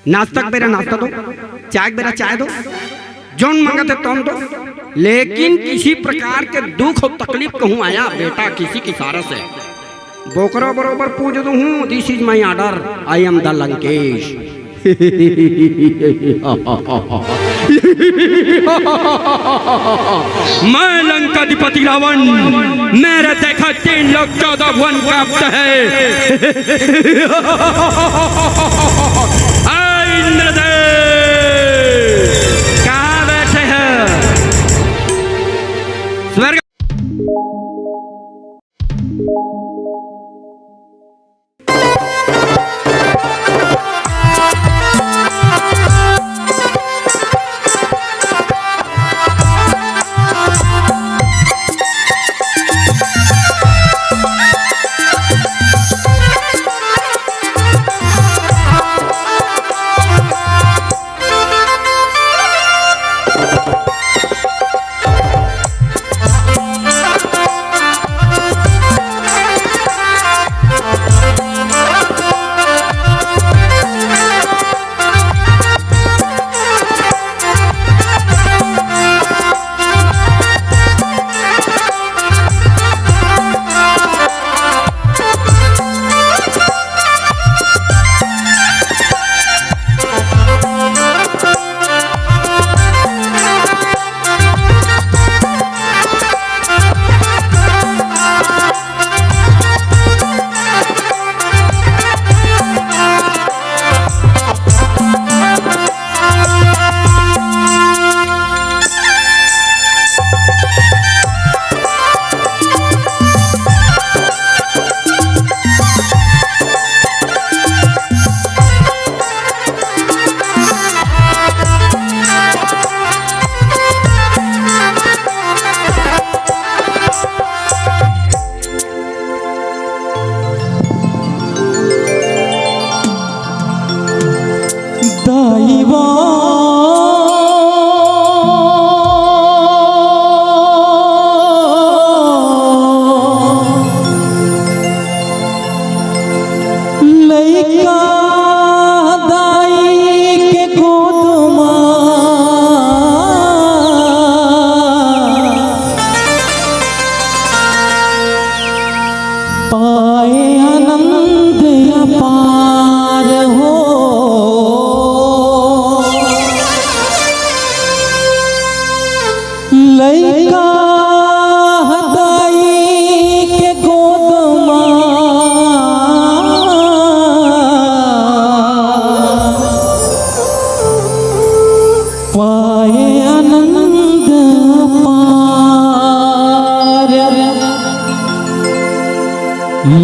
नाश्ता बेरा नाश्ता दो, चाय बेरा चाय दो, जौन मंगते तौन दो। लेकिन किसी प्रकार के दुख और तकलीफ कहूँ आया बेटा किसी की सारा से बोकरो बरोबर पूछ दू हूँ, this is my order, I am the Lankesh. मैं लंकाधिपति रावण, मेरे देखा 3 लोग 14 वन कांपते हैं। इंद्रदेव कहाँ बैठे हैं? स्वर्ग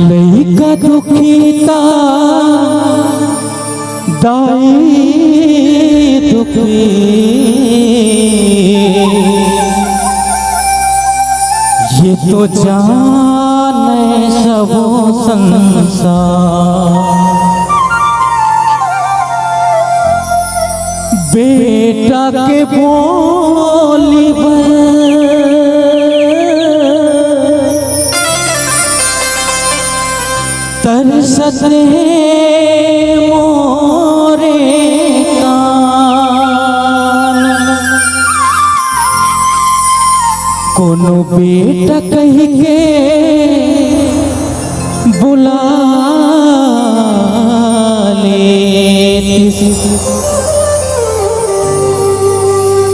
लइका दुखीता दाई दुखी, ये तो जाने सबो संसार। बेटा के बोली तरसत मोरे कान, कोनो बेटा कह के बुला ले,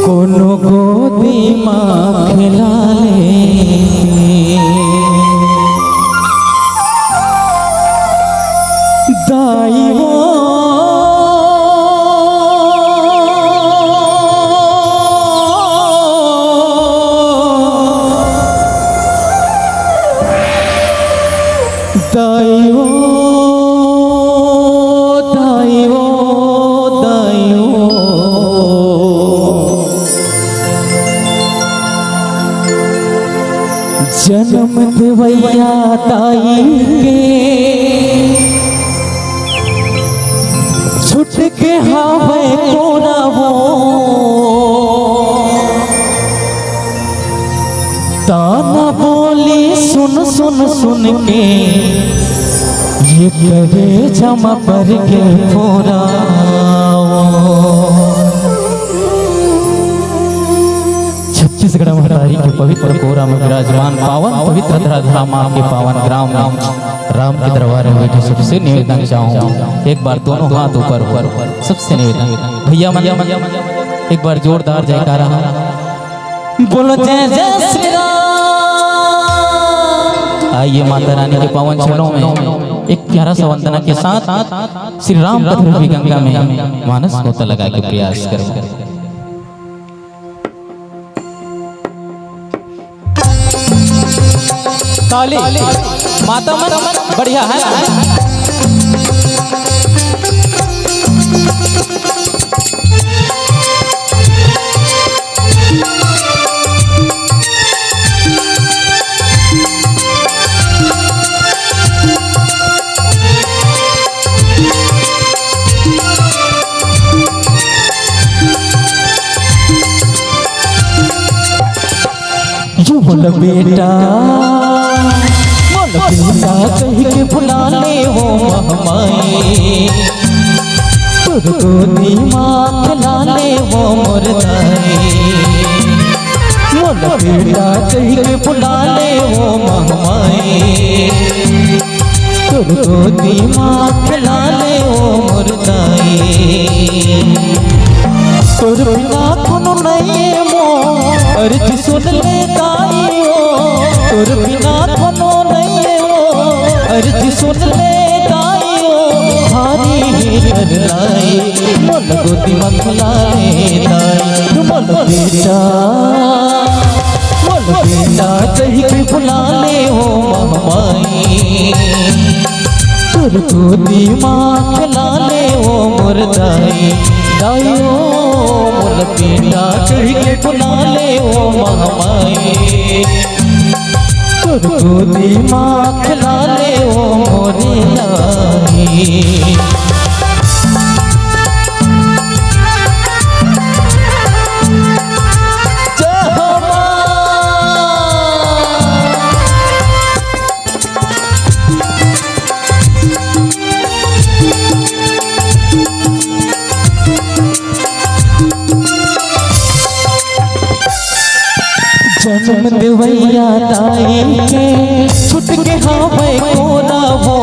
कोनो गोदी माँ खिला ले। दाई वो दाई वो दाई वो दाई वो जन्म देवैया दाई के छुट के हावे कोना वो, ताना बोली सुन सुन सुन के ये करे जमा पर के फोरा पवित्र कोरा में विराजमान पावन पवित्र धरा माँ के पावन ग्राम में राम के दरबार में बैठे सबसे निवेदन चाहूँ एक बार दोनों हाथ ऊपर ऊपर सबसे निवेदन भैया मन एक बार जोरदार जयकारा बोलो जय जय श्री राम। आइए माता रानी के पावन चरणों में एक प्यारा सा वंदना के साथ श्री राम पथरूपी गंगा में मानस गोता लगा के प्रयास करें। ताली माता मन बढ़िया है। बोल बेटा कह के बुला ले वो महमाई तुझको दिमाग खिला ले वो मुर्दाई। बोल बेटा कह के बुला ले वो महमाई तुझको दिमाग खिला ले वो मुर्दाई। तुर बिना कुन नहीं मो अर्ज सुन ले दाइयो तुर बिना कुनो नहीं मो अर्ज सुन ले दाइयो हारी हिरन लाई मन गोदी मखला ले दाई मन बेटा कही के बुला ले हो महमाई तुर गोदी माँ खिला ले हो मुर्दाई दाइयो मोल बेटा कही के बुला ले ओ महमाई तुझको दिमाग खिला ले ओ मोरे लाई। जन्म देवैया दाई के छुट के हावे कोना हो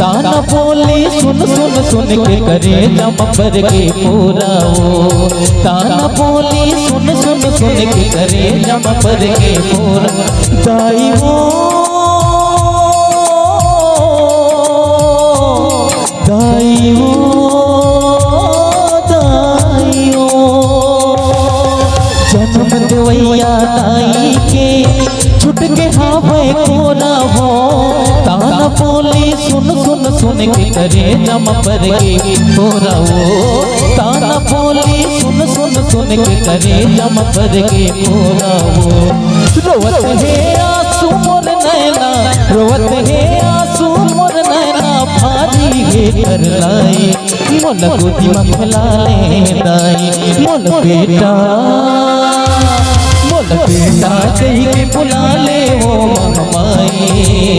ताना बोले सुन सुन सुन के करे जम पर के पूरा हो ताना बोले सुन सुन सुन के करे जम पर के पूरा दाई हो दाई हो दाई हो जन्म देवैया दाई के छुट के हावे कोना हो ताना बोली सुन सुन सुन के करे जम पर के पूरा हो ताना बोली सुन सुन सुन के करे जम पर के पूरा हो। रोवत है आंसू मोर नैना रोवत है आंसू मोर नैना भारी है कर लाई मोल गोदी मखला ले दाई मोल बेटा कही के बुला ले वो महमाई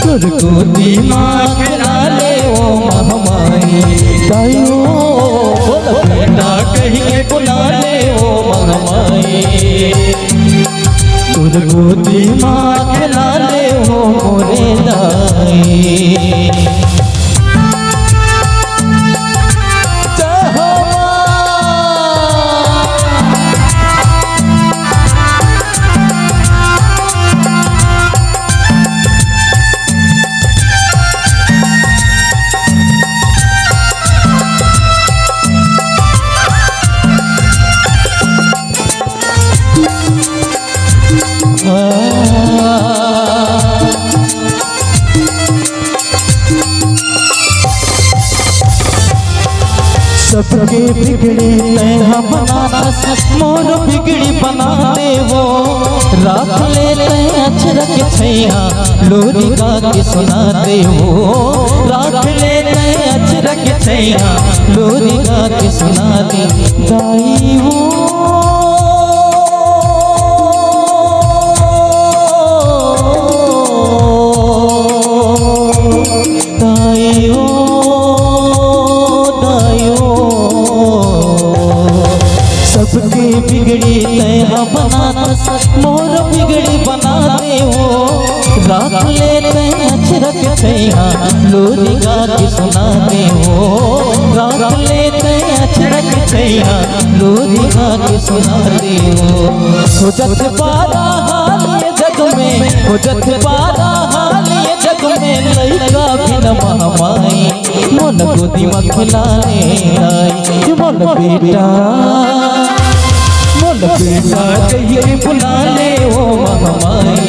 तुझको दिमाग खिला ले वो महमाई दाइयो बोल बेटा कही के बुला ले वो महमाई तुझको दिमाग खिला ले वो मोरे दाई। सबके बिगड़ी तैहा बनाना मोर बिगड़ी बना दे वो रात ले ले अचरक छैया लोरी गा के सुना दे वो रात ले ले अचरक छैया लोरी गा के सुना दे दाई वो दाई वो सबके बिगड़ी तैहा बनाना छैया लोरी गा के सुना दे हो रात लेते अचरक छैया लोरी गा के सुना दे हो जत पारा हाल ये जग में हो जत पारा हाल ये जग में लइका बिन महमाई मन गोदी में खिलाने आई मन बेटा कहिए बुला ले ओ महमाई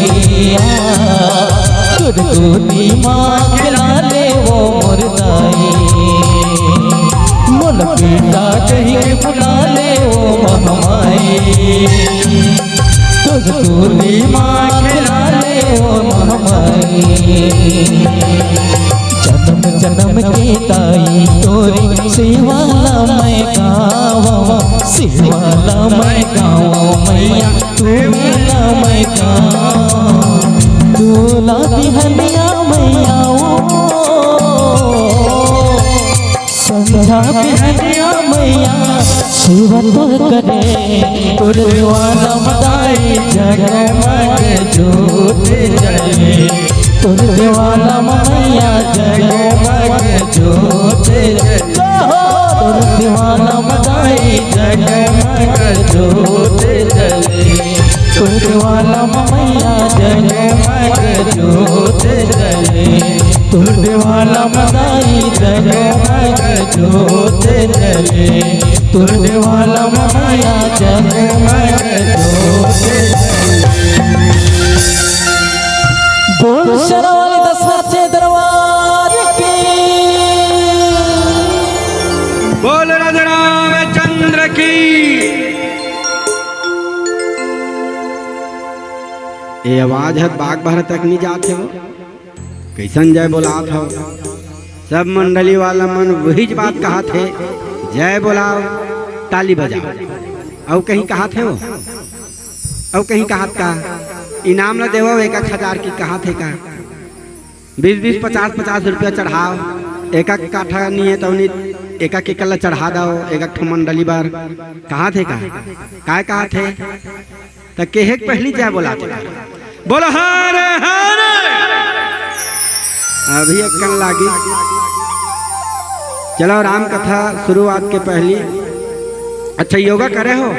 तुझ गोदी माँ खिला ले वो मुर्दाई मन बेटा कहिए बुला ले ओ महमाई तुझ गोदी माँ खिला ले ओ महमाई जन्म जन्म के ताई तोरी सेवाला मैं गावा सेवाला मैं गावा मैया तोला मैं गावा तोला दिहनिया मैया संध्या दिहनिया मैया सेवा तो करे तोर देवाला मदाई जगमग जोत जले तोर देवाला मैया जगमग जोत तोर देवाला मदाई जगमग जोत जले तोर देवाला मैया जगमग जोत जले तोर देवाला मदाई जगमग जोत जले तोर देवाला मैया जगमग जोत जले बोल शरवाली दसाचे दरबार की बोल राजा रामचंद्र की। ये आवाज है बाग भर तक नहीं जाते हो कैसन जय बोलात हो सब मंडली वाला मन वही बात कहा थे जय बोलाओ ताली बजाओ और कहीं कहा थे वो और कहीं कहा का इनाम न देवो 1,000 की कहा थे का 20-20 50-50 रुपया चढ़ाओ एक काठा नहीं है तो एक कल्ला चढ़ा दो एक मंडली बार कहा थे का काय कहा थे तो केहे पहली जय बोला थे बोलो हरे हरे अभी एक कन लागी। चलो राम कथा शुरुआत के पहली अच्छा योगा करे हो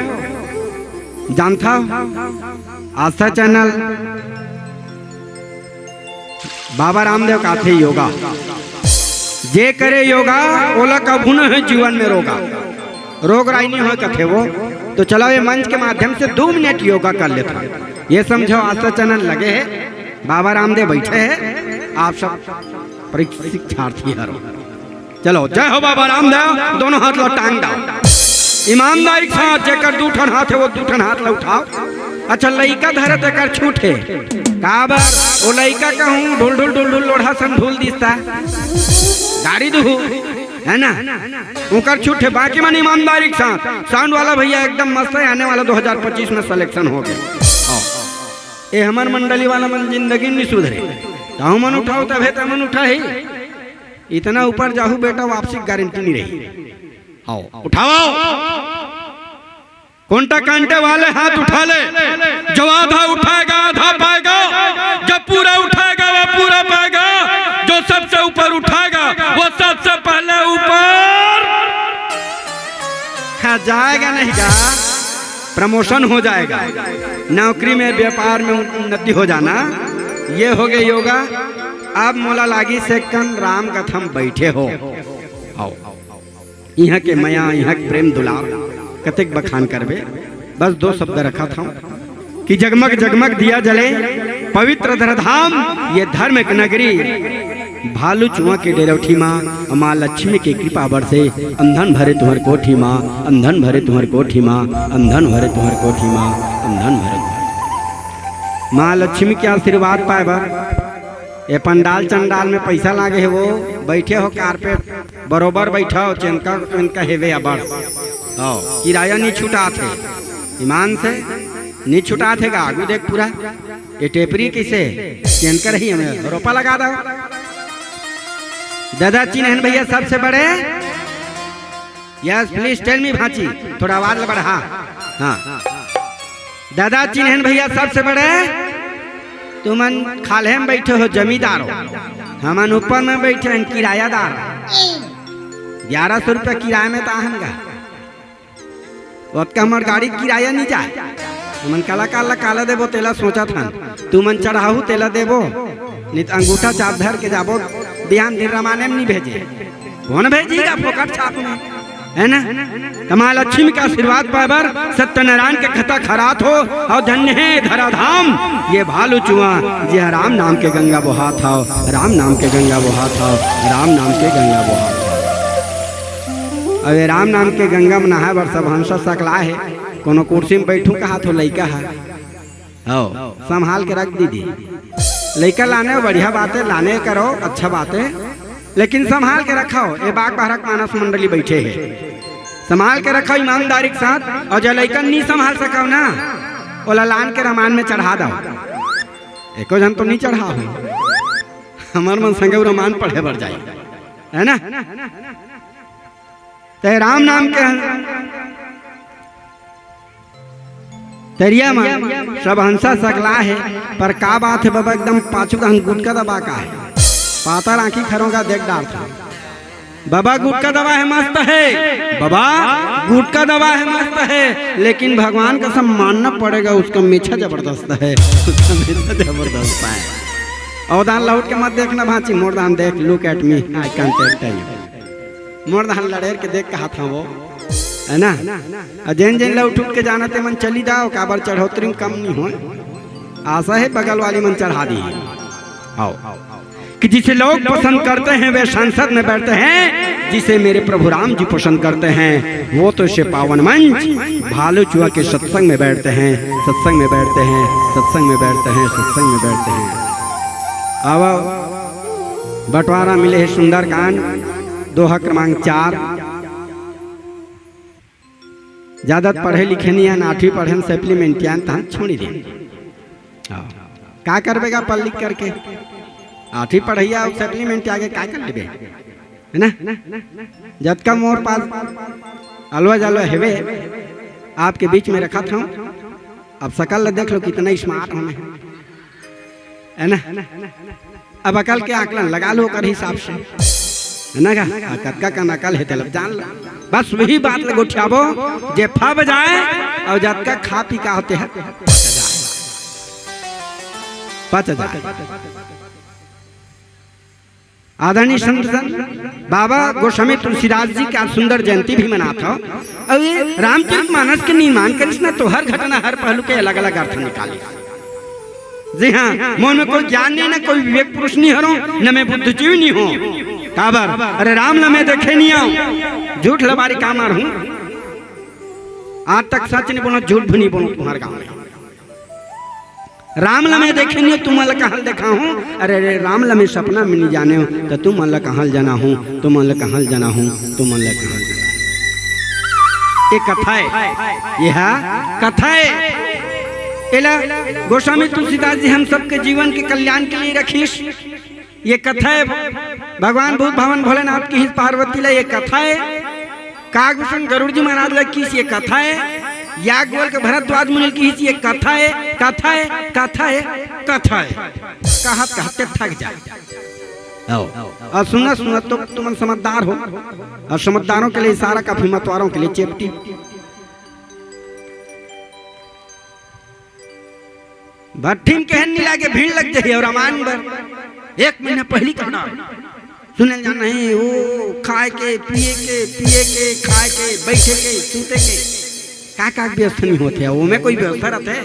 जानता हो आस्था चैनल बाबा रामदेव का थे योगा जे करे योगा ओला कभू न है जीवन में रोगा रोग राई नहीं हो कथे वो तो चलो ये मंच के माध्यम से 2 मिनट योगा कर लेता ये समझो आस्था चैनल लगे है बाबा रामदेव बैठे हैं आप सब परीक्षार्थी हरो चलो जय हो बाबा रामदेव दोनों हाथ लो टांग दो ईमानदारी के साथ जेकर 2 ठन हाथ है वो 2 ठन हाथ लो उठाओ। अच्छा लइका धरे तो कर छूटे काबर वो लइका कहूँ ढुल ढुल ढुल ढुल लोढ़ा सन ढुल दिसता गाड़ी दुहू है ना उकर छूटे बाकी मन ईमानदारी के साथ साउंड वाला भैया एकदम मस्त है आने वाला 2025 में सिलेक्शन हो गया ये हमार मंडली वाला मन जिंदगी नहीं सुधरे ताऊ मन उठाओ तभे तो मन उठा ही इतना ऊपर जाहू बेटा वापसी गारंटी नहीं रही आओ उठाओ कोंटा कांटे वाले हाथ उठा ले जो आधा उठाएगा आधा पाएगा जब पूरा उठाएगा वो पूरा पाएगा जो सबसे ऊपर उठाएगा वो सबसे पहले ऊपर जाएगा नहीं का प्रमोशन हो जाएगा नौकरी में व्यापार में उन्नति हो जाना ये हो गए योगा। अब मोला लागी सेकंड राम कथम बैठे हो आओ यहाँ के मया यहाँ के प्रेम दुलार कतेक बखान करबे बस 2 शब्द रखा था कि जगमग जगमग दिया जले पवित्र धरधाम ये धर्म की नगरी भालू चुआ के डेरौठी माँ माँ लक्ष्मी के कृपा बरसे अंधन भरे तुम्हार कोठी माँ अंधन भरे तुम्हार कोठी माँ अंधन भरे तुम्हार कोठी माँ अंधन भरे माँ लक्ष्मी के आशीर्वाद पाए बार ये पंडाल चंडाल में पैसा लागे है वो बैठे हो कारपेट बरोबर बैठा हो चैनका इनका हेवे अबर किराया नहीं छुटा थे ईमान से नहीं छुटा थे आगू देख पूरा ये टेपरी किसे चैनका रही हमें रोपा लगा दो दादा चिन्हन भैया सबसे बड़े यस प्लीज टेल मी भांची थोड़ा आवाज बढ़ा हाँ दादा चिन्हन भैया सबसे बड़े तुमन खाले में बैठे हो जमींदार हो हमन ऊपर में बैठे हैं किरायादार 1100 रुपया किराया में ताहन का हमार गाड़ी किराया नहीं जाए मन काला काला काला देबो तेला सोचा था तू मन चढ़ाऊ तेला देबो नहीं तो अंगूठा चाप धर के जाबो ध्यान दिन रमाने में नहीं भेजे कौन भेजेगा फोकट छाप में है ना। कमाल लक्ष्मी का आशीर्वाद पावर सत्यनारायण के खता खरात हो और धन्य है धराधाम ये भालू चुआ जी राम नाम के गंगा बोहा था राम नाम के गंगा बोहा था राम नाम के गंगा बोहा था। अरे राम नाम के गंगा में नहा बर सब हंसा सकला है कोनो कुर्सी में बैठू कहा तो लइका है संभाल के रख दीदी लइका लाने बढ़िया बात है लाने करो अच्छा बात है लेकिन संभाल के रखो ये बाग बारक मानस मंडली बैठे है संभाल के रखो ईमानदारी के साथ और जो लइका नहीं संभाल सको ना ओला लान के रामायण में चढ़ा दो एको जन तो नहीं चढ़ा हो हमार मन संगे रामायण पढ़े बढ़ जाए है ना। ते राम नाम के तरिया में सब हंसा सकला है पर का बात है बाबा एकदम पाछू का गुटका दबा का है पातर आंखी खरों का देख डाल था बाबा गुटका दवा है मस्त है बाबा गुटका दवा है मस्त है लेकिन भगवान का सब मानना पड़ेगा उसका मीठा जबरदस्त है उसका मीठा जबरदस्त है। और दान लौट के मत देखना भांची मोर दान देख look at me eye contact you more दान लड़ेर के देख कहा था वो है ना। जैन जैन लौट उठ के जाना ते मन चली जाओ काबर चढ़ोतरी में कम नहीं हो आशा है बगल वाली मन चढ़ा दी आओ कि जिसे लोग पसंद करते हैं वे संसद में बैठते हैं जिसे मेरे प्रभु राम जी पसंद करते हैं वो तो इसे पावन मंच भालू चुआ के सत्संग में बैठते हैं सत्संग में बैठते हैं सत्संग में बैठते हैं सत्संग में बैठते हैं। अब बंटवारा मिले है सुंदरकांड दोहा क्रमांक 4 ज्यादा पढ़े लिखे नहीं है 8वीं पढ़े सप्लीमेंट तहाँ छोड़ी दे का करबेगा पढ़ लिख करके 8वीं पढ़ैया सप्लीमेंट आगे का कर लेबे है ना। जब का मोर पास अलवा जलवा हेवे आपके बीच में रखा था अब सकल देख लो कितना स्मार्ट हमें है ना। अब अकल के आकलन लगा लो कर हिसाब से है ना कक्का का नकल है तलब जान लो बस वही बात लगोठियाबो जे फब जाए और जब का खा पी का होते हैं पच जाए। आदरणीय संत बाबा गोस्वामी तुलसीदास जी का सुंदर जयंती भी मनाता हो और ये रामचरितमानस के निर्माण करिस ना तो हर घटना हर पहलू के अलग अलग अर्थ निकाली। जी हाँ मन में कोई ज्ञान नहीं ना कोई विवेक पुरुष नहीं हरो न मैं बुद्धिजीवी नहीं हूँ काबर अरे राम न मैं देखे नहीं आऊं झूठ लबारी कामर हूँ आज तक सच नहीं बोलो झूठ भी नहीं बोलो तुम्हारे गाँव में राम मैं देखे नहीं तुम अल्लाह कहाँ देखा हूँ अरे अरे राम मैं सपना में नहीं जाने हो तो तुम अल्लाह कहाँ जाना हूँ तुम अल्लाह कहाँ जाना हूँ तुम अल्लाह कहाँ जाना ये कथा है यह कथा है गोस्वामी तुलसीदास जी हम सबके जीवन के कल्याण के लिए रखीस ये कथा है भगवान भूत भवन भोलेनाथ की पार्वती ला ये कथा है कागभूषण गरुड़ जी महाराज ला की ये कथा है याग बोल के भरद्वाज मुनि की ये कथा है कथा है कथा है कथा है कहत कहते थक जाए और सुना सुना तो तुम समझदार हो और समझदारों के लिए इशारा काफी मतवारों के लिए चेपटी। भट्टी में कहन नहीं लागे भीड़ लग जाए और रामायण पर 1 महीना पहली कहना सुने जाना है वो खाए के पिए के खाए के बैठे के सूते के का व्यवस्था नहीं होते वो में कोई व्यवस्था रहता है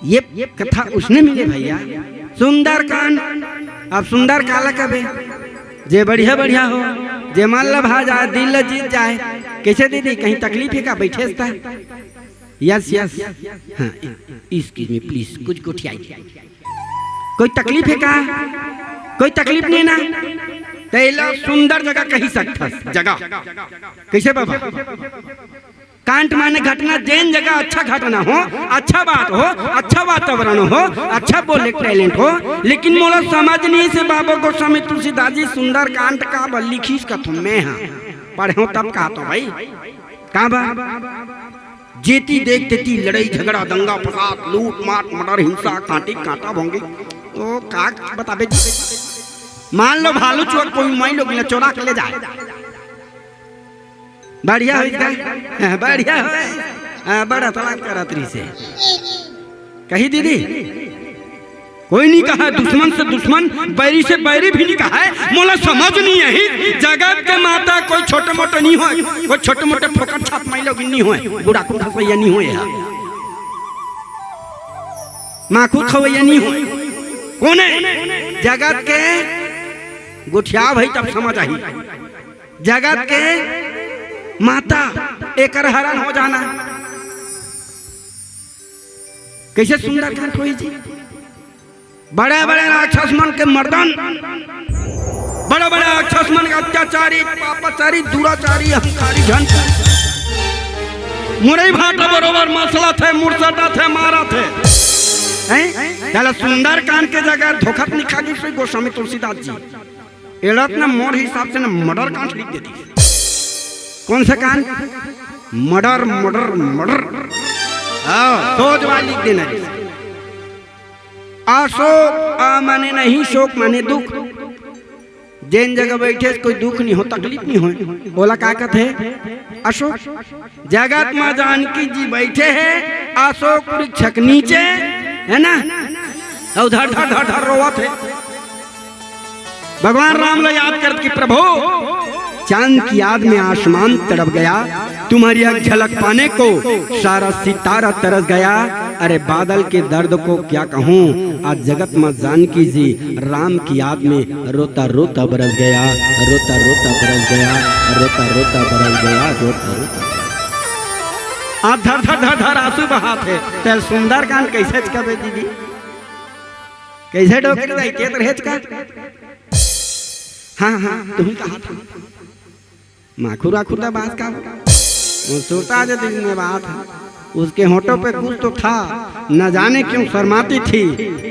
ये कथा उसने मिले भैया सुंदरकांड। अब सुंदर काला कबे जे बढ़िया बढ़िया हो जे मन लभा जाए दिल जीत जाए कैसे दीदी कहीं तकलीफ है का बैठे यस यस हाँ एक्सक्यूज मी प्लीज कुछ गोठियाई कोई तकलीफ है का कोई तकलीफ नहीं ना तेला सुंदर जगह कही सकता जगह कैसे बाबा कांट माने घटना जैन जगह अच्छा घटना हो अच्छा बात हो अच्छा वातावरण हो अच्छा बोले टैलेंट हो लेकिन मोला समझ नहीं से बाबा गोस्वामी तुलसीदास जी सुंदर कांट का लिखीस का तुम मैं हाँ पढ़े हो तब कहा तो भाई कहा जेती देख तेती लड़ाई झगड़ा दंगा फसाद लूट मार मर्डर हिंसा कांटी कांटा भोंगे तो का बताबे जी। मान लो भालू चोर कोई माई लोग ने चोरा के ले जाए, बढ़िया हो इसका बढ़िया हो बड़ा तलाक करात्री से कही दीदी कोई नहीं कहा, दुश्मन से दुश्मन बैरी से बैरी भी नहीं कहा है। मोला समझ नहीं है जगत के माता कोई छोटे मोटे नहीं हो, कोई छोटे मोटे फोकट छाप माई लोग नहीं हो, बुढ़ा को खवैया नहीं हो, माखू खवैया नहीं हो, कौन है जगत के गुठिया भाई तब समझ आई। जगत के माता एक हैरान हो जाना कैसे सुंदर कांड कोई जी। बड़े बड़े राक्षस मन के मर्दन, बड़े बड़े राक्षस मन के अत्याचारी पापाचारी दुराचारी अहंकारी जन मुरई भाटा बरोबर मसला थे मुरसटा थे मारा थे चलो सुंदर कांड के जगह धोखत निखा दी से गोस्वामी तुलसीदास जी एड़त ना मोर हिसाब से ना मर्डर कांड लिख देती। कौन सा कांड? मर्डर मर्डर मर्डर सोच वाली लिख देना। अशोक माने नहीं शोक माने दुख। जैन जगह बैठे कोई दुख नहीं हो तकलीफ नहीं हो बोला का कहते अशोक। जगत में जानकी जी बैठे हैं अशोक वृक्ष नीचे है ना, उधर धर धर धर रोवा थे। भगवान राम ने याद कर कि प्रभु चांद की याद में आसमान तड़प गया, तुम्हारी एक झलक पाने को सारा सितारा तरस गया। अरे बादल के दर्द को क्या कहूँ, आज जगत में जानकी जी राम की याद में रोता रोता बरस गया, रोता रोता बरस गया, रोता रोता बरस गया, रोता रोता आप धर धर धर धर आंसू बहाते। चल सुंदर कांड कैसे कबे दीदी कैसे डोकर जाई के रहेज का। हाँ हाँ तुम कहा था माखुरा खुदा बात का सोता जो दिल में बात है उसके होठों पे कुछ तो था, न जाने क्यों शर्माती थी,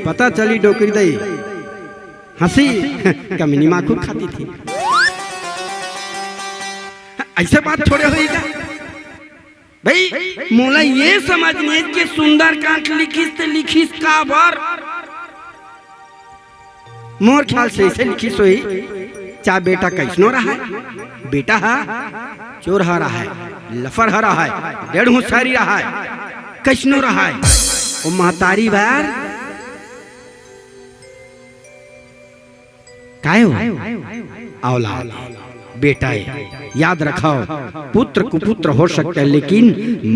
पता चली डोकरी दई हंसी कमीनी माखुर खाती थी। ऐसे बात थोड़े हुई क्या भाई। मोला ये समझने कि सुंदर कांड लिखिस ते लिखिस का बार मोर ख्याल से इसे लिखिस हुई चा बेटा कैसनो रहा है, बेटा है चोर हा रहा है, लफर हा रहा है, डेढ़ होशियारी रहा है, कैसनो रहा है। वो महतारी बार काय हो औलाद बेटा है। याद रखो पुत्र कुपुत्र हो सकता है लेकिन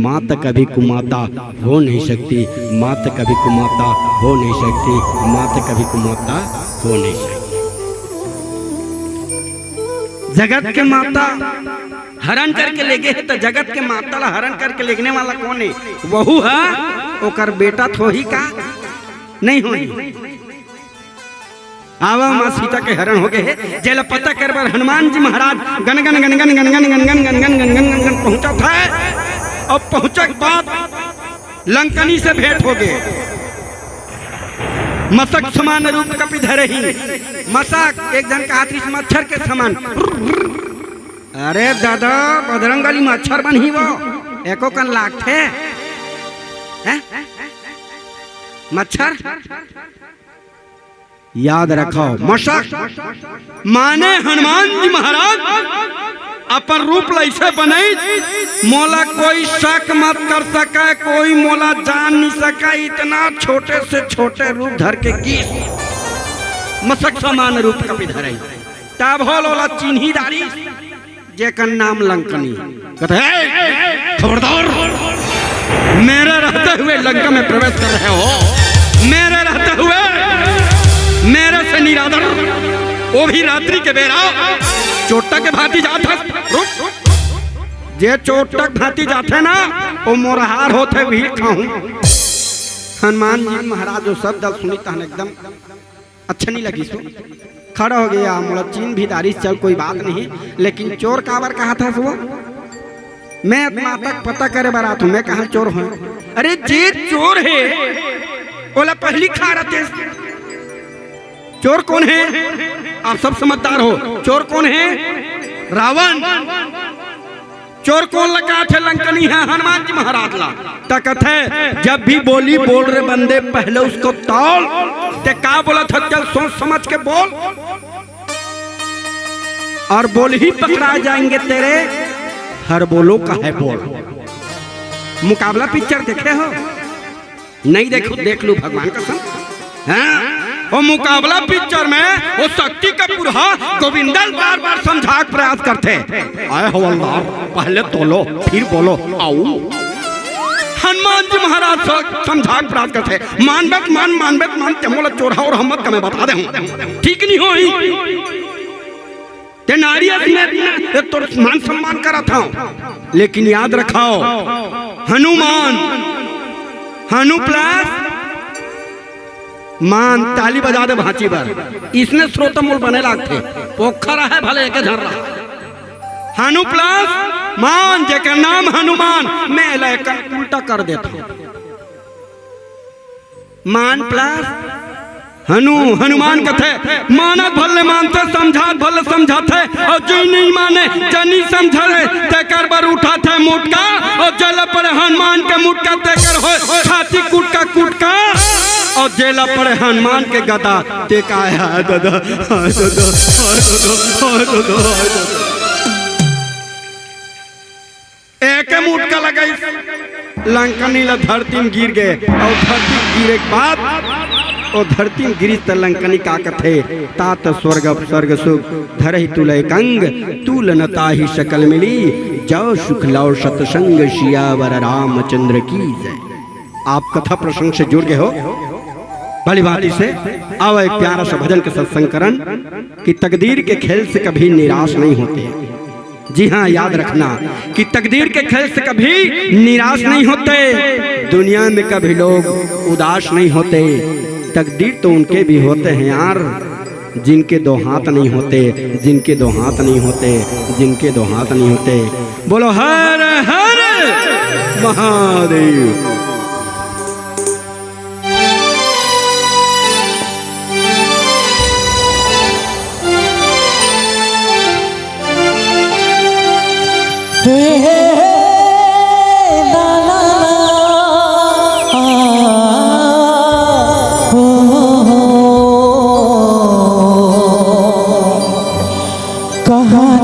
माता कभी कुमाता हो नहीं सकती, माता कभी कुमाता हो नहीं सकती, माता कभी कुमाता हो नहीं सकती। जगत के माता हरण करके ले गए तो जगत के माता ला हरण करके लेगने वाला कौन है? वहू है ओकर बेटा थो ही का नहीं होई। आवा मां सीता के हरण हो गए जेला पता कर बार हनुमान जी महाराज गन गन गन गन गन गन गन गन गन गन गन गन गन पहुंचा था। और पहुंचा के बाद लंकनी से भेंट हो गए। मसक समान रूप कपि धरे ही मसक एक जन का हाथ मच्छर के समान। अरे दादा बजरंगली मच्छर बन ही वो एको कन लाख थे मच्छर। याद रखो मशक माने हनुमान जी महाराज अपन रूप लैसे बनाई मोला कोई शक मत कर सके, कोई मोला जान नहीं सका। इतना छोटे से छोटे रूप धर के गीस मशक समान रूप कपि धरई तब होला चिन्ही दारी जेकर नाम लंकनी। कहते हैं खबरदार मेरे रहते हुए लंका में प्रवेश कर रहे हो, मेरे रहते हुए मेरे से निरादर, वो भी रात्रि के बेरा चोटक के भांति जाता। जे चोटक भांति जाते ना वो मोरहार होते भी खाऊं। हनुमान जी महाराज जो शब्द सुनी तहन एकदम अच्छा नहीं लगी। सो खड़ा हो गया मोला चीन भी दारी चल कोई बात नहीं, लेकिन चोर काबर कहा था वो मैं अपना तक पता करे बारा तू मैं कहा चोर हूं। अरे जे चोर है बोला पहली खा रहे। चोर कौन है? आप सब समझदार हो। चोर कौन है? रावण। चोर कौन लगा थे लंकनी है हनुमान जी महाराज ला तकत है जब भी बोली बोल रहे बंदे पहले उसको तौल ते का बोला था चल सोच समझ के बोल और बोल ही पकड़ा जाएंगे तेरे हर बोलो का है बोल। मुकाबला पिक्चर देखे हो नहीं देखो देख लो भगवान कसम हैं वो मुकाबला पिक्चर में वो शक्ति का पुरहा गोविंदल बार बार समझा प्रयास करते आए हवलदार पहले तोलो फिर बोलो आओ हनुमान जी महाराज समझा प्रयास करते मान तेमोला चोरा और हम मैं बता दे ठीक नहीं हो ते नारियत में तो मान सम्मान करा था लेकिन याद रखाओ हनुमान हनु प्लस मान ताली बजा दे भांची पर इसने श्रोतमूल बने लागते पोखरा है भले एक झर्रा हनु प्लस मान जेकर नाम हनुमान मैं लेकर उल्टा कर देता मान प्लस हनु हनुमान कथे मानत भले मानते समझात भले समझाते और जो नहीं माने जनी समझे तेकर बर उठाते मुटका और जल पर हनुमान के मुटका तेकर हो छाती कुटका और जेला पड़े हनुमान के गदा ते का है दादा एक मुटका लगाई लंकनी ला धरती में गिर गए और धरती गिरे के बाद और धरती में गिरी त लंकनी का कथे तात स्वर्ग सुख धरहि तुलय कंग तुलनता ही शकल मिली जौ सुख लौ सतसंग सियावर रामचंद्र की जय। आप कथा प्रसंग से जुड़ गए हो भली भाली से आओ एक प्यारा सा भजन के सत्संकरण कि तकदीर के खेल से कभी निराश नहीं होते। जी हाँ याद रखना कि तकदीर के खेल से कभी निराश नहीं होते। दुनिया में कभी लोग उदास नहीं होते। तकदीर तो उनके भी होते हैं यार जिनके दो हाथ नहीं होते, जिनके दो हाथ नहीं होते, जिनके दो हाथ नहीं होते। बोलो हर हर महादेव।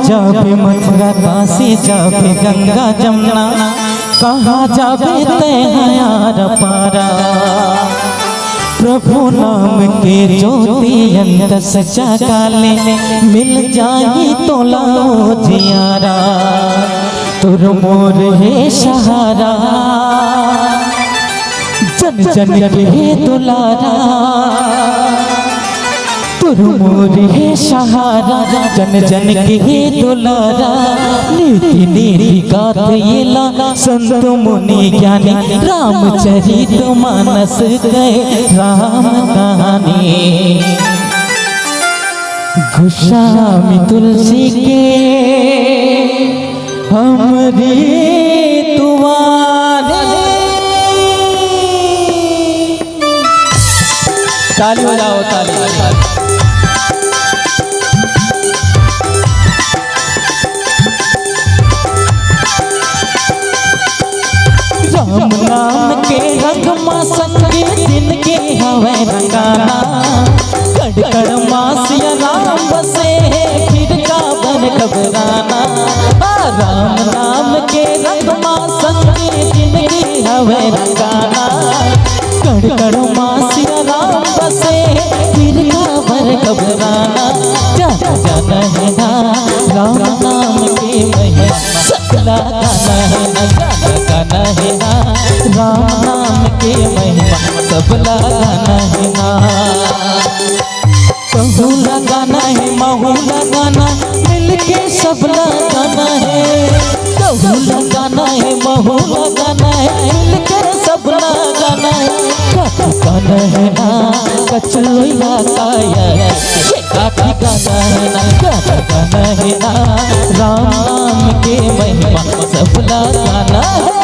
जाबे मथुरा काशी जाबे गंगा जमुना कहाँ जाबे तैयार पारा प्रभु नाम के ज्योति अंदर सचा काले मिल जाई तो लाओ जियारा तुर मोर है सहारा जन जन के दुलारा तुर मोर है सहारा जन जन के दुलारा नीति नीति गाथ ये ला संत मुनि ज्ञानी रामचरित मानस गए राम कहानी गोस्वामी तुलसी के हमरी तुम्हारे ताली बजाओ ताली राम नाम के रंग संगे दिन के हवे रंगाना कड़ मासिया राम बसे फिर का बन घबराना राम नाम के रंग संगे दिन के हवे रंगाना कड़ मासिया राम बसे फिर का बन घबराना जन है ना राम नाम के महिमा सकला गाना है ना राम नाम के महिमा सबला गाना है ना कहूँ लगाना है महू लगाना मिलके सबला गाना है कहूँ लगाना है महू लगाना है मिलके सबला गाना है गाना है ना कचलोया काया काफी गाना है ना गाना है ना राम नाम के महिमा सबला गाना है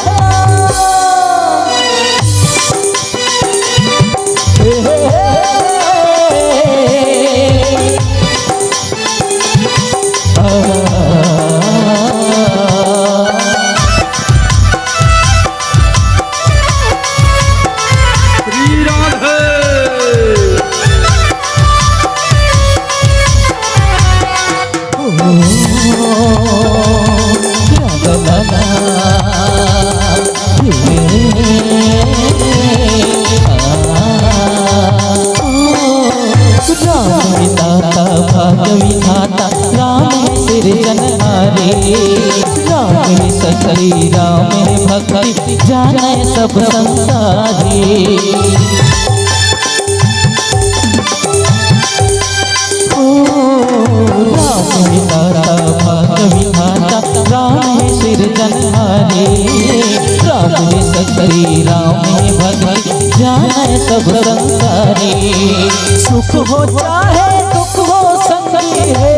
ला ला राम विधाता भाग्य विधाता राम सिरजनहारे राम सकली राम भक्ति जाने सब संसारी राम विधाता भाग्य विधाता राम सिरजनहारे राम सकली राम भक्ति जाने सब संसारी सुख हो चाहे दुख हो संगी है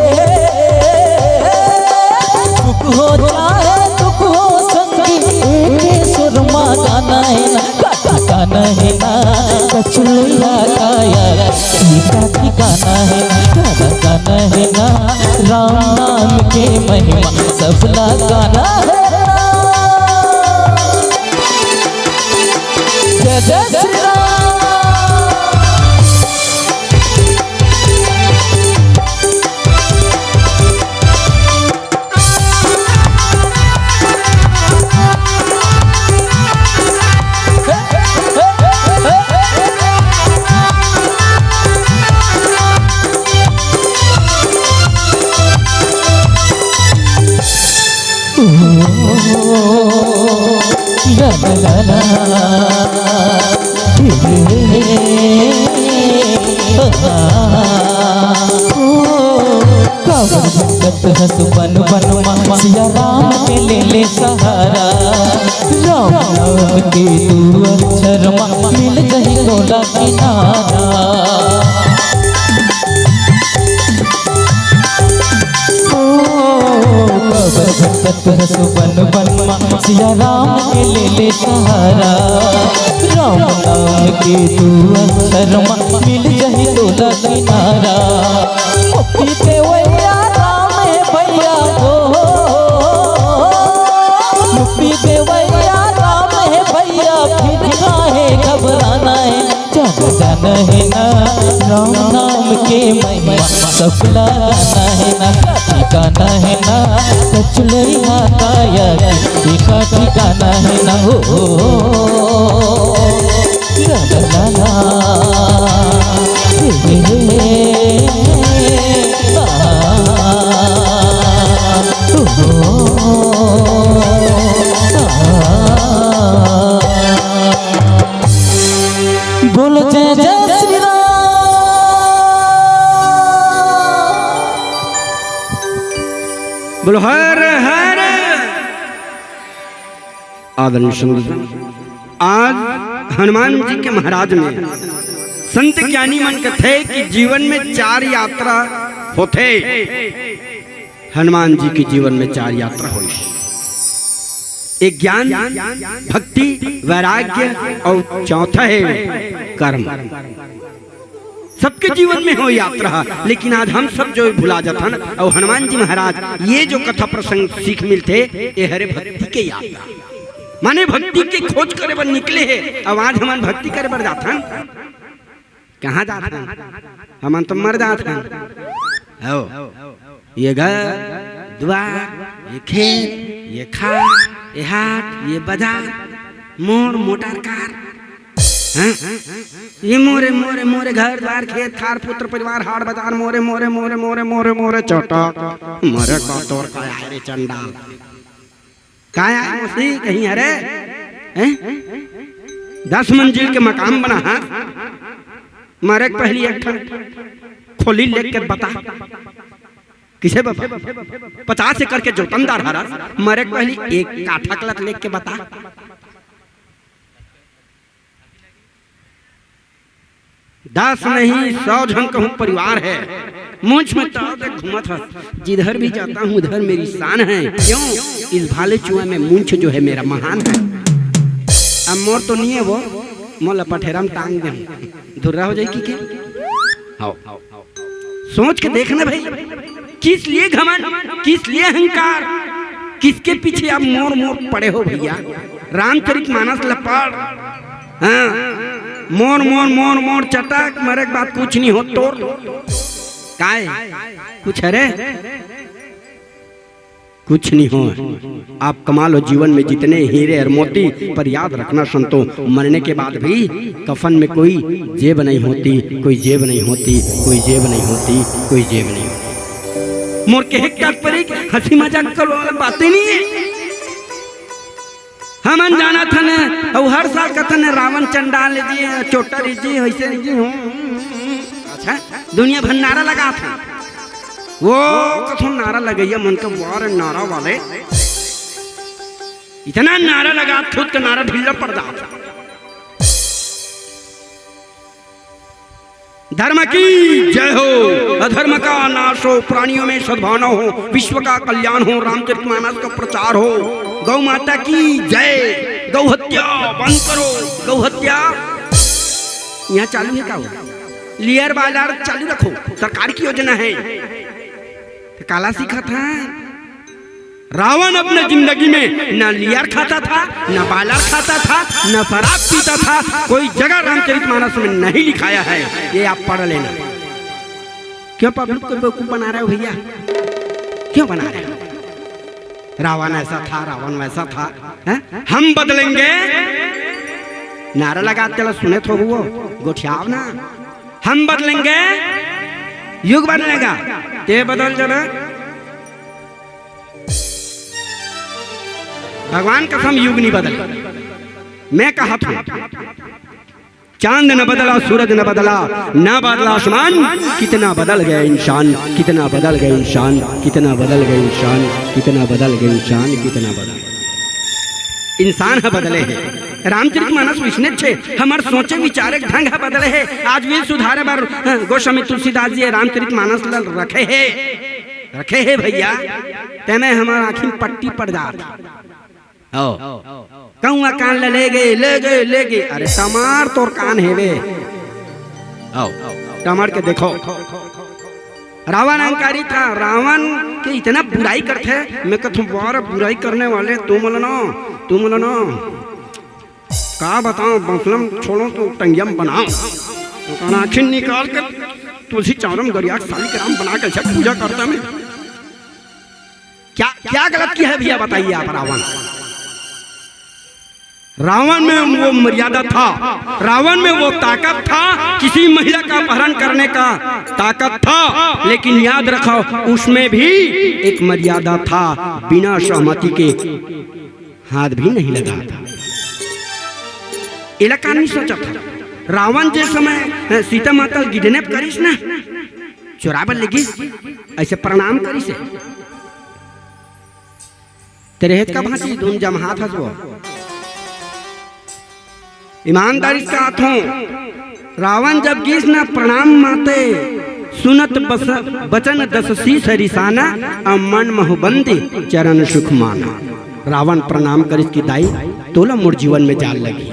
सुख हो चाहे दुख हो संगी एक सुरमा गाना है ना गाना है ना कचुलिया काया सीता ठिकाना है गाना है ना राम नाम के महिमा सबला गाना है जय जय श्री राम हस बन बन मामा सिया राम के ले सहारा राम नाम के दू अक्षर मामा मिल गई गोला किनारा हस बन बन मामा सिया राम के ले सहारा राम नाम के दू अक्षर मामा मिल गई गोला किनारा पीते वैया भैया हो मुक्ति देवैया राम है भैया फिर काहे घबराना है जाना है ना राम नाम के महिमा सबला गाना है ना ठिकाना है ना कचुलिया काया का ठिकाना है ना हो ला ला बोलो जय जय श्री राम बोलो हर हर आदरणीय संत आज हनुमान जी के महाराज में संत ज्ञानी मन कथे कि जीवन में 4 यात्रा होते हनुमान जी के जीवन में 4 यात्रा हुई एक ज्ञान भक्ति वैराग्य और चौथा है कर्म सबके जीवन में हो यात्रा लेकिन आज हम सब जो भुला जाता ना और हनुमान जी महाराज ये जो कथा प्रसंग सीख मिलते ये हरे भक्ति के यात्रा माने भक्ति के खोज करे बर निकले है अब आज हम भक्ति करे बर जाता कहाँ जाता हम तो मर जाता हो ये घर द्वार ये खेत ये खाट ये हाट ये बाजार मोर मोटर कार ये मोरे मोरे मोरे घर द्वार खेत खार पुत्र परिवार हाट बाजार मोरे मोरे मोरे मोरे मोरे मोरे चौटा मोरे का तोर का हरे चंडाल काया मसी कहीं अरे 10 मंजिल के मकान बना है मारे पहली एक खोली लेके बता किसे बाबा 50 एकड़ के जोतनदार हरा मारे पहली एक काठा कलत लेके बता दस नहीं 100 जन कहूँ परिवार है मुझ में तो घूमत है जिधर भी जाता हूँ उधर मेरी शान है क्यों इस भाले चुआ में मूंछ जो है मेरा महान है अब मोर तो नहीं है वो मोला पठेराम टांग दे धुर्रा हो जाएगी क्या सोच के देखना भाई किस लिए घमंड किस लिए अहंकार किसके पीछे आप मोर मोर पड़े हो भैया रामचरितमानस लपड़ हाँ मोर मोर मोर मोर चटक मरे के बाद कुछ नहीं हो तोड़ काय कुछ अरे कुछ नहीं हो। आप कमा लो जीवन में जितने हीरे और मोती, पर याद रखना संतो, मरने के बाद भी कफन में कोई जेब नहीं होती, कोई जेब नहीं होती, कोई जेब नहीं होती, कोई जेब नहीं होती। मोर के हंसी मजाक करो बातें नहीं है। हम जाना था न, और हर साल कहते न रावण चंडाल लीजिए, चोटा लीजिए, वैसे लीजिए। अच्छा, दुनिया भर नारा लगा था, वो कथों नारा लगैया मन के वार नारा वाले इतना नारा लगा खुद का नारा ढीला पड़ जाता। धर्म की जय हो, अधर्म का नाश हो, प्राणियों में सद्भावना हो, विश्व का कल्याण हो, रामचरितमानस का प्रचार हो, गौ माता की जय। गौ हत्या बंद करो, गौ हत्या यहाँ चालू है क्या? लेयर बाजार चालू रखो, सरकार की योजना है। तो काला सीखा था रावण अपने जिंदगी में न लियर खाता था, न बालर खाता था, न शराब पीता था। कोई जगह रामचरितमानस में नहीं लिखाया है, ये आप पढ़ लेना। क्यों पब्लिक को बेवकूफ बना रहे हो भैया? क्यों बना रहे हो? रावण ऐसा था, रावण वैसा था, है? हम बदलेंगे नारा लगाते चलो, सुने तो वो गोठियाव ना, हम बदलेंगे, युग बदलेगा, ते बदल जरा। भगवान कसम युग नहीं बदला। मैं कहा था चांद न बदला, सूरज न बदला, न बदला आसमान, कितना बदल गया इंसान, कितना बदल गया इंसान, कितना बदल गया इंसान, कितना बदल गया इंसान, कितना बदल इंसान है बदले है। रामचरितमानस विष्णु छे हमार सोचे विचारे ढंग है बदले है। आज भी सुधारे बार गोस्वामी तुलसीदास जी रामचरितमानस रखे है भैया, तेने हमारा आँखी में पट्टी पड़ जाती। कहूँगा कान ले गए, ले गए, ले गए। अरे टमार तोर कान है वे, टमार के देखो। रावण अहंकारी था, रावण के इतना बुराई करते। मैं कहता हूँ बार बुराई करने वाले तुम लो का बताओ, बंसलम छोड़ो तो टंगियम बनाओ, आखिर निकाल कर तुलसी चावरम गरिया साली के राम बना कर सब पूजा करता। मैं क्या क्या गलत किया है भैया बताइए आप? रावण में वो मर्यादा था, रावण में वो ताकत था, किसी महिला का अपहरण करने का ताकत था, लेकिन याद रखो उसमें भी एक मर्यादा था, बिना सहमति के हाथ भी नहीं लगा था। इलाका नहीं सोचा था। रावण जिस समय सीता माता किडनैप करीस ना, चोरावल लगी, ऐसे प्रणाम करीस, तेरे हेत का भांति धुन जम हाथ हंसो, ईमानदारी से हाथों। रावण जब गिस ना प्रणाम माते, सुनत बचन दस शीस हरिसाना, मन महबंदी चरण सुख माना। रावण प्रणाम करिस की दाई तोला मोर जीवन में जाल लगी,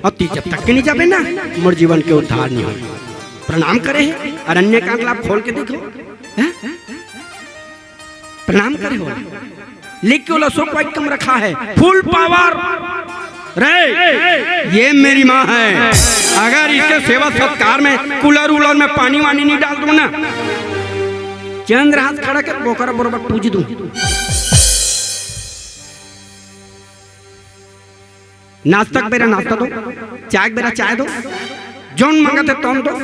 और ती जब तक के नहीं जाबे ना मोर जीवन के उद्धार नहीं हो। प्रणाम करे है, अरण्य कांड आप खोल के देखो, प्रणाम करे हो, लिख के वो सो क्वाइट कम रखा है, फुल पावर रे, ये मेरी माँ है। अगर इसके सेवा सत्कार में कूलर उलर में पानी वानी नहीं डाल दूं ना, चंद्र हाथ खड़ा कर बोकर बरोबर पूज दूं। नाश्ता बेरा नाश्ता दो, चाय बेरा चाय दो, जौन मंगते तुम दो,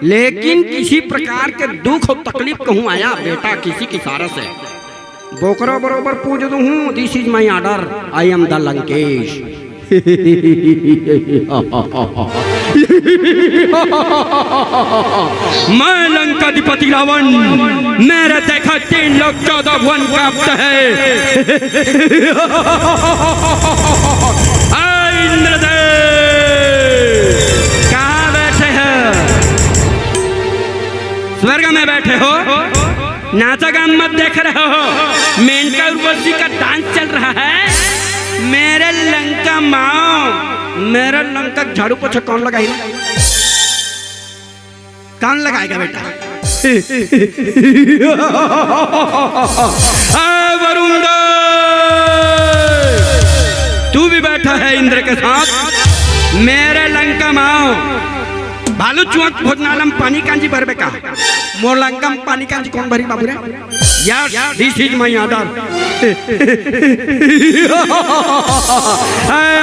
लेकिन किसी प्रकार के दुख और तकलीफ कहूँ आया बेटा किसी की सारा से बोकरा बरोबर पूज दूं हूँ। This is my order, I am the Lankesh. मैं लंकाधिपति रावण, मेरे देखा 3 लोग 14 वन कांपते हैं। कहाँ बैठे हो? स्वर्ग में बैठे हो, नाचा गान मत देख रहे हो, मेनका उर्वशी का डांस चल रहा है। मेरे लंका माओ, मेरा लंका झाड़ू पोछा कौन लगाएगा? कौन लगाएगा बेटा? वरुण तू भी बैठा है इंद्र के साथ। मेरे लंका माओ भालू चुआक भोजनालम पानी कांजी भरबे का मोरलंगम पानी कांजी कौन भरी बाबू रे yes this is my order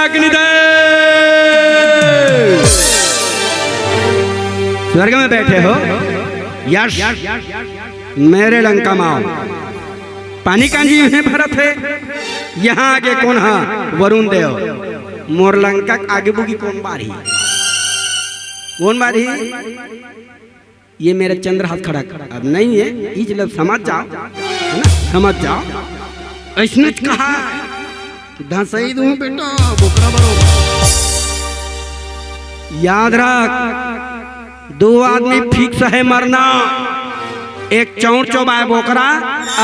Agnidev स्वर्ग में बैठे हो यस मेरे लंका में आओ पानी कांजी में भरत है यहाँ आगे कौन है वरुण देव मोरलंका आगे बुगी कौन बारी ये मेरा चंद्रहास खड़ा अब नहीं है इसलिए समझ जाओ है ना समझ जाओ ऐसने कहा धसई दूं बेटा बोकरा बरोबर याद रख दो आदमी फिक्स है मरना एक चौड़ चौबाए बोकरा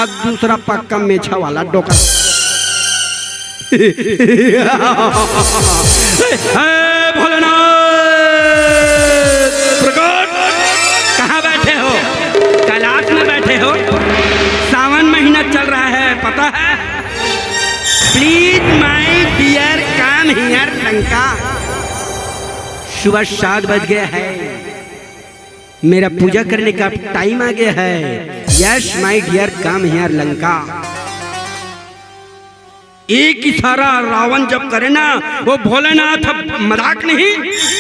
और दूसरा पक्का मेछा वाला डोकरा भोलेनाथ कहाँ बैठे हो कैलाश में बैठे हो सावन महीना चल रहा है पता है please my dear come here Lanka सुबह 7 बज गया है मेरा पूजा करने का टाइम आ गया है yes my dear come here Lanka एक इशारा रावण जब करे ना वो भोलेनाथ मजाक नहीं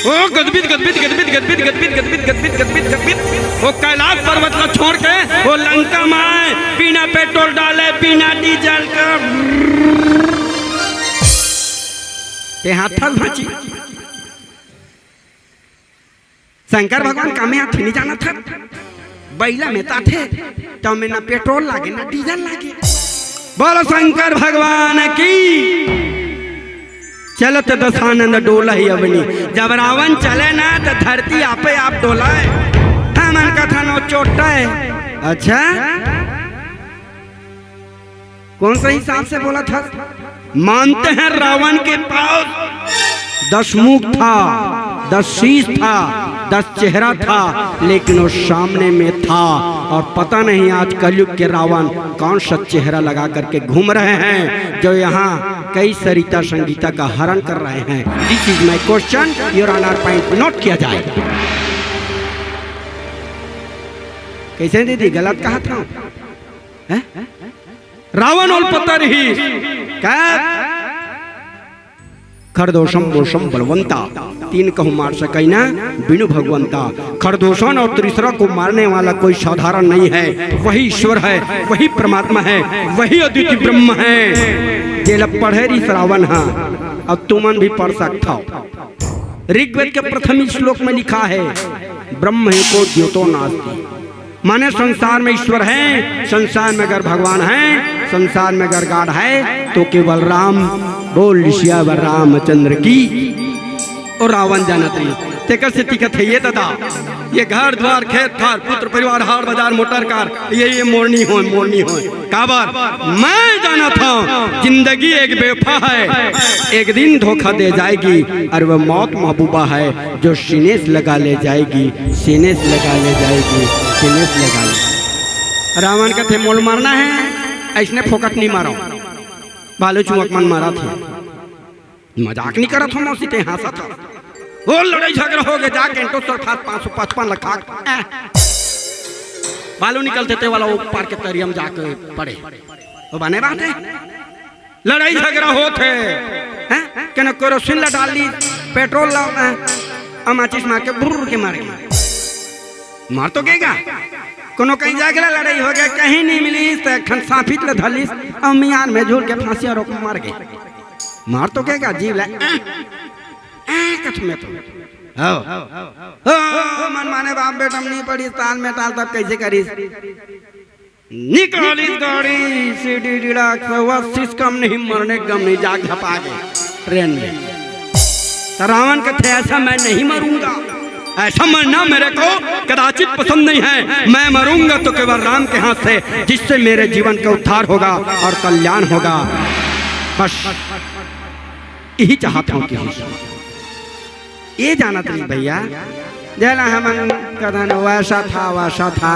वो गदबिद गदबिद गदबिद गदबिद गदबिद गदबिद गदबिद गदबिद गदबिद वो कैलाश पर्वत को छोड़ के वो लंका में बिना पेट्रोल डाले बिना डीजल का हाथ भाची शंकर भगवान का में हाथ नहीं जाना था बैला में थे तो में ना पेट्रोल लागे ना डीजल लागे बोलो शंकर भगवान की चलत दशानंद डोला ही अबनी जब रावण चले ना तो धरती आपे आप डोला है मन का था नो चोटा है अच्छा कौन सा हिसाब से बोला था मानते हैं रावण के पास 10 मुख था 10 शीश था 10 चेहरा था लेकिन वो सामने में था और पता नहीं आज कलयुग के रावण कौन सा चेहरा लगा करके घूम रहे हैं जो यहाँ कई सरिता संगीता का हरण कर रहे हैं this is my question your honour point note किया जाए कैसे दीदी गलत कहा था रावण और पता नहीं क्या खरदोषम मोषम बलवंता 3 कहूँ मार सके ना बिनु भगवंता खरदोषण और तीसरा को मारने वाला कोई साधारण नहीं है वही ईश्वर है वही परमात्मा है वही अद्वितीय ब्रह्म है जेल पढ़े री श्रावण है अब तुमन भी पढ़ सकता हो ऋग्वेद के प्रथम श्लोक में लिखा है ब्रह्म को ज्योतो नास्ति माने संसार में ईश्वर है संसार में अगर भगवान है संसार में अगर गॉड है तो केवल राम बोल सियावर रामचंद्र की और रावण जाना चाहिए तेकर से तिकत है ये दादा ये घर द्वार खेत खार पुत्र परिवार हार बाजार मोटर कार ये मोरनी हो काबर मैं जाना था जिंदगी एक बेवफा है एक दिन धोखा दे जाएगी और वह मौत महबूबा है जो सीने से लगा ले जाएगी सीने से लगा ले जाएगी सीने से लगा ले रावण का थे मोल मारना है ऐसने फोकट नहीं मारो भालू चुमक मन मारा था मजाक नहीं करा था मौसी ते हंसा था वो लड़ाई झगड़ा हो गया जाके तो सरफात 555 लखा भालू निकलते थे वाला वो पार के तरियम जाके पड़े वो बने बात है लड़ाई झगड़ा होते हैं क्या केरोसिन ला डाल दी पेट्रोल ला माचिस मार के बुर्र के मार गया मार तो गएगा कोनो कहीं जागला लड़ाई हो गया कहीं नहीं मिली तो सांपित ले धलिस और मियान में झूल के फांसी रोक मार गए मार तो गएगा जीव ले कछ में तो मन माने बाप बेटा नहीं पड़ी ताल में ताल तब कैसे करीस निकाली गाड़ी सीडी डिलक्स 80 कम नहीं मरने गम नहीं जाग झपा गए ट्रेन में रावण के थे ऐसा मैं नहीं मरूंगा ऐसा मरना मेरे को कदाचित पसंद नहीं है मैं मरूंगा तो केवल राम के हाथ से जिससे मेरे जीवन का उद्धार होगा और कल्याण होगा बस यही चाहता हूँ कि ये जाना था भैया जला हम कथन वैसा था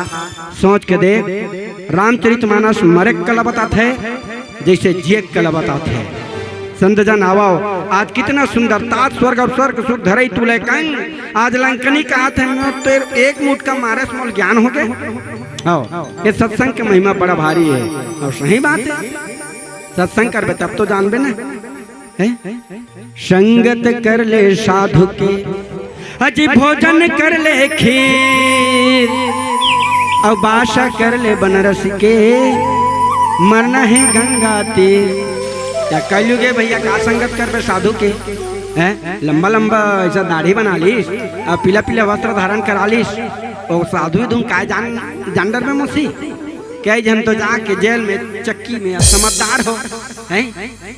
सोच के देख रामचरितमानस मरे कला बताते जैसे जिये कला बताते संत जन आवो आज कितना सुंदर तात स्वर्ग और स्वर्ग सुख धरई तुले कंग आज लंकनी कहा थे तेर एक मुठ का मारे स्मॉल ज्ञान हो गए। आओ ये सत्संग की महिमा बड़ा भारी है और सही बात है सत्संग कर तब तो जानबे ना है? संगत कर ले साधु के अजी भोजन कर ले खीर और बासा कर ले बनारस के मरना है गंगा तीर। क्या कलयुगे भैया का संगत कर साधु के हैं लंबा लंबा ऐसा दाढ़ी बना लीस और पीला पीला वस्त्र धारण करा लीस और साधु तुम का जानडर में मसी क्या जन तो जाके जेल में चक्की में समझदार हो हैं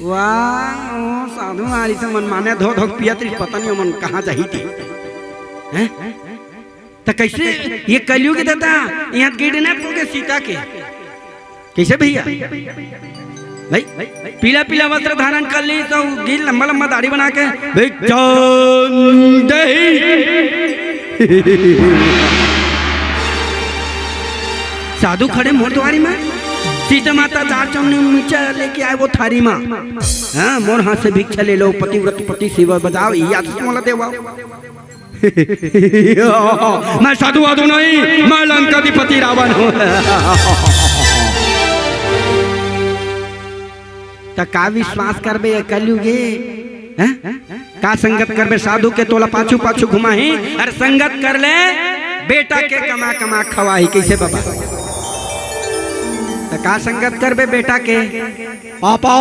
वाह साधु वाली से मन माने धो धो पिया पता नहीं मन कहाँ जाही थी हैं तो कैसे ये कलयुग दादा यहाँ किडनैप हो गए सीता के कैसे भैया भाई पीला पीला वस्त्र धारण कर ली तो गिर लंबा लंबा दाढ़ी बना के भाई साधु खड़े मोर द्वारी में सीता माता चार चौनी मीचा लेके आए वो थारी माँ हाँ मोर हाथ से भिक्षा ले लो पतिव्रत पति सेवा बजाओ या मोला देवा मैं साधु वाधु नहीं मैं लंकाधिपति रावण हूँ। तो का विश्वास करबे कलयुगे का संगत करबे साधु के तोला पाछू पाछू घुमाही अरे संगत कर ले बेटा के कमा कमा खवाही कैसे बाबा तो का संगत करबे बेटा के पापा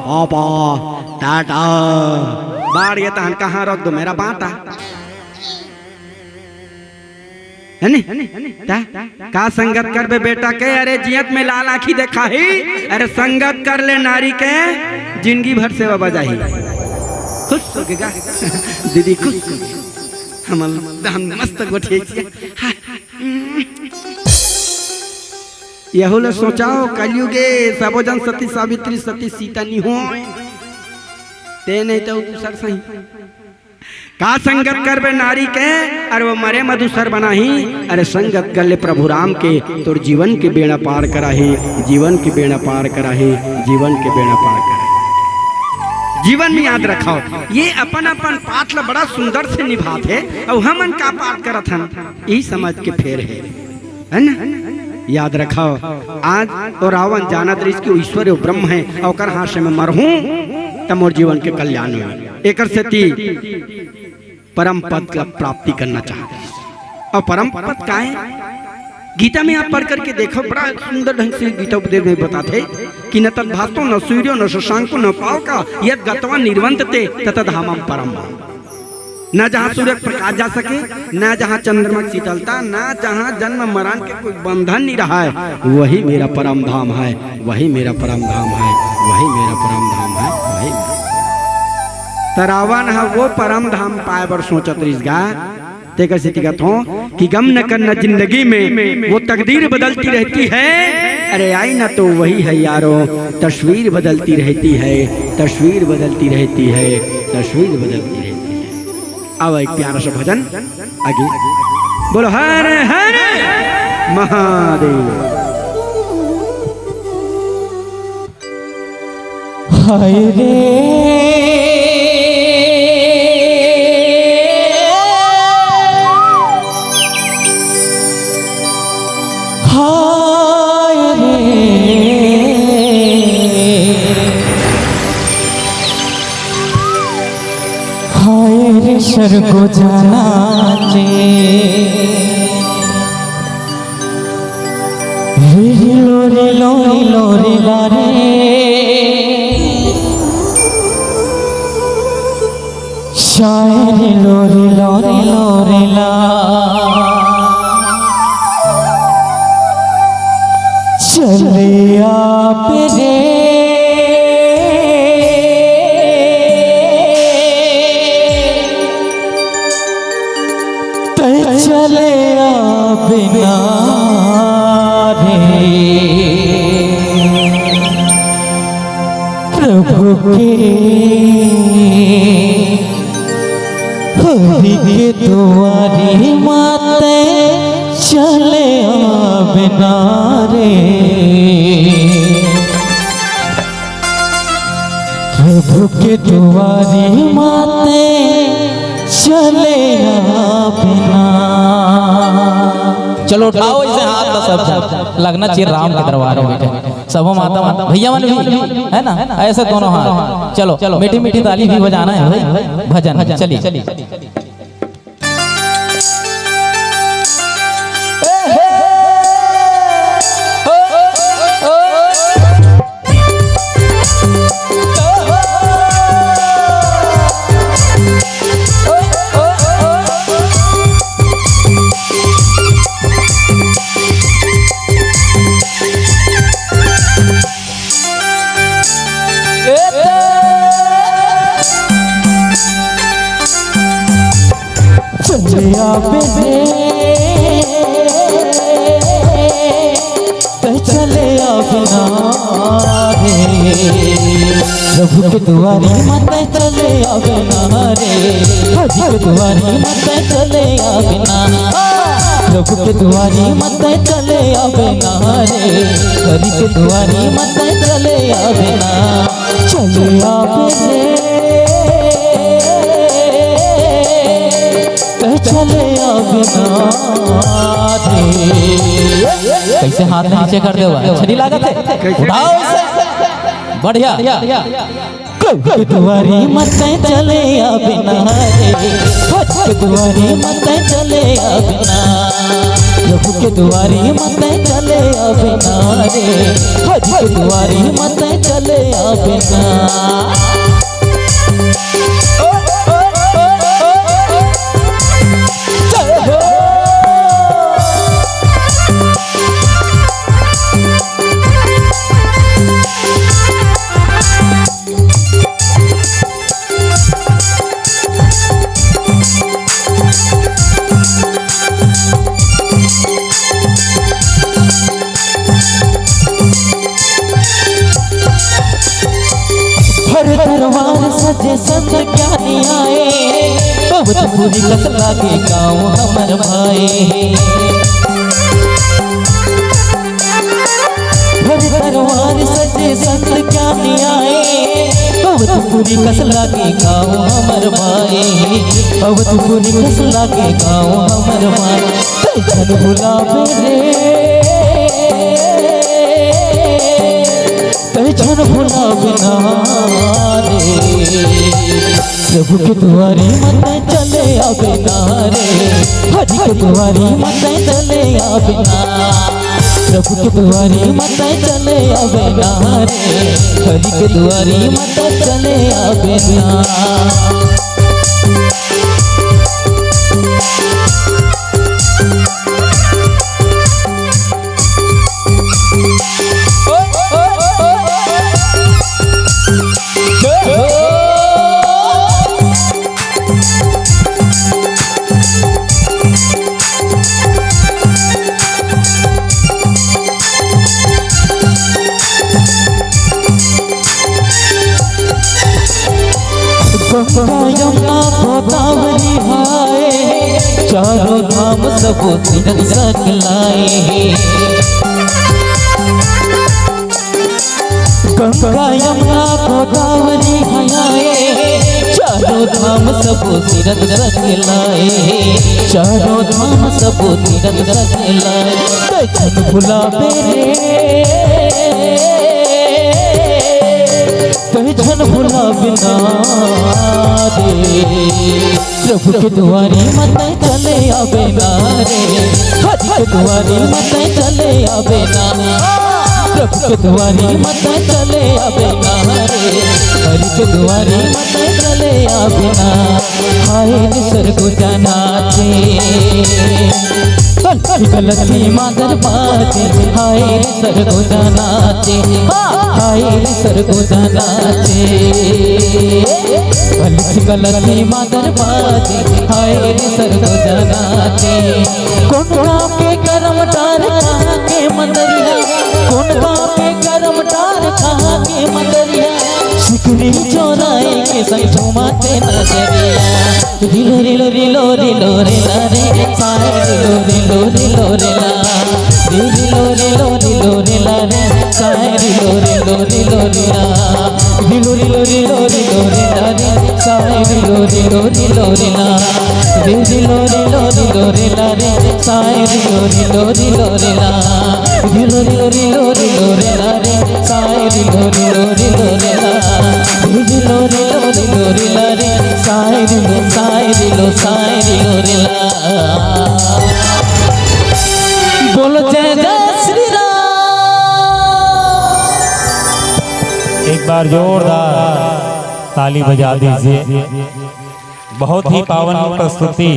पापा टाटा बाढ़ ये तहन कहाँ रख दो मेरा बाटा है नहीं का संगत करबे बेटा के अरे जियत में लाल आखी देखा ही अरे संगत कर ले नारी के जिंदगी भर सेवा बजाही खुश हो गया दीदी खुश हम मस्त गोठे यहुल सोचाओ कलयुगे सबो जन सती सावित्री सती सीता नहीं हो ते नहीं तो दूसर सही का संगत करबे नारी के अरे वो मरे मधुसर बनाही अरे संगत कर ले प्रभु राम के तोर जीवन के बेड़ा पार कराही जीवन के बेड़ा पार कराही जीवन के बेड़ा पार कराही जीवन में याद रखो ये अपन अपन पाठ ला बड़ा सुंदर से निभाते और हमन का पाठ करत हन यही समझ के फेर है ना याद रखो आज और रावण जानत रही कि ईश्वर और ब्रह्म है और हाथ से मैं मरहूं तब मोर जीवन के कल्याण हो एक से परम पद का प्राप्ति करना चाहते हैं और परम पद का है गीता में आप पढ़ करके देखो बड़ा सुंदर ढंग से गीता उपदेश में बताते कि न तद भास्तो न सूर्यो न शशांको न पावका यद गत्वा निर्वंतते ततद धामम परम न जहाँ सूर्य प्रकाश जा सके न जहाँ चंद्रमा की शीतलता न जहाँ जन्म मरण के कोई बंधन नहीं रहा है वही मेरा परम धाम है वही मेरा परम धाम है वही मेरा परम धाम है वही रावण है वो परम धाम पाए बर सोचत रिसगा ते कैसे टिकत हो कि गम न करना जिंदगी में वो तकदीर बदलती रहती है अरे आई ना तो वही है यारो तस्वीर बदलती रहती है तस्वीर बदलती रहती है तस्वीर बदलती रहती है। अब एक प्यारा सा भजन आगे बोलो हर हर महादेव हाय रे स्वर्ग जाना लोरे लोरे लोरे लारे शायर लोरे लोरे लोरे ला चले आप रे चले बिना रे प्रभु के हरि के द्वारी माते चले बिना रे प्रभु के दुआरी माते चले बिना। चलो उठाओ इसे हाथ ना सब लगना चाहिए राम के दरबार में बैठे सब माता भैया मन भी है ना ऐसे दोनों हाथ। चलो चलो मीठी मीठी ताली भी बजाना है भाई भजन चलिए। चले बिना रे प्रभु के दुआरी मत चले बिना रे हरि के दुआरी मत चले बिना प्रभु के दुआरी मत चले बिना रे हरि के दुआरी मत चले बिना। चले चले बिना कैसे हाथ नीचे कर दो छड़ी लागत है उठाओ इसे बढ़िया। प्रभु दुआरी मत चले बिना रे दुआरी मत चले बिना प्रभु के दुआरी मत चले बिना रे हरि के दुआरी मत चले बिना। दरबार सजे संत ज्ञानी आए पवनपुरी कसला के गाँव हमर भाई। दरबार सजे संत ज्ञानी आए पवनपुरी कसला के गाँव हमर भाई। पवनपुरी कसला के गाँव हमर भाई धन बुलावे रे जन भुला बिना रे प्रभु के दुआरी मत चले बिना रे हरि के दुआरी मत चले बिना प्रभु के दुआरी मत चले बिना रे हरि के दुआरी मत चले बिना। यमुना गोदावरी हाय चारों धाम सब तीरथ लाए। गंगा यमुना गोदावरी हाय चारों धाम सब तीरथ लाए। चारों धाम सब तीरथ लाए जन बुलावे रे जन भुला बिना रे प्रभु के दुआरी मत चले बिना रे हरि के दुआरी मत चले बिना प्रभु के दुआरी मत चले बिना रे हरि के दुआरी मत चले बिना। हाय निसर्ग जाना गलती मादर बाजे हाय निसर्ग जाना हाय निसर्ग जाना गलती मादर बाजे हाय निसर्ग जाना। कोंडा के करम डार कहाँ के मंदरिया कोंडा के करम डार कहाँ के मंदरिया सिकरी चौराहे के संग झुमाते नजरिया रिलो रिलो रिलो रिलो रे रे सारे रिलो रिलो रिलो रे ला रिलो रिलो रिलो रे ला रे सारे रिलो रिलो रिलो रे ला रिलो रिलो रिलो रिलो रिला रे साए रिलो रिलो रिलो रिला रिलो रिलो रिलो रिला रे साए रिलो रिलो रिलो रिला रिलो रिलो रिलो रिलो रिला रे साए रिलो रिलो रिलो रिला रिलो रिलो रिलो रिला रे साए रिलो रिला बोलो जय जय श्री राम। एक बार जोरदार ताली बजा दीजिए। बहुत ही पावन प्रस्तुति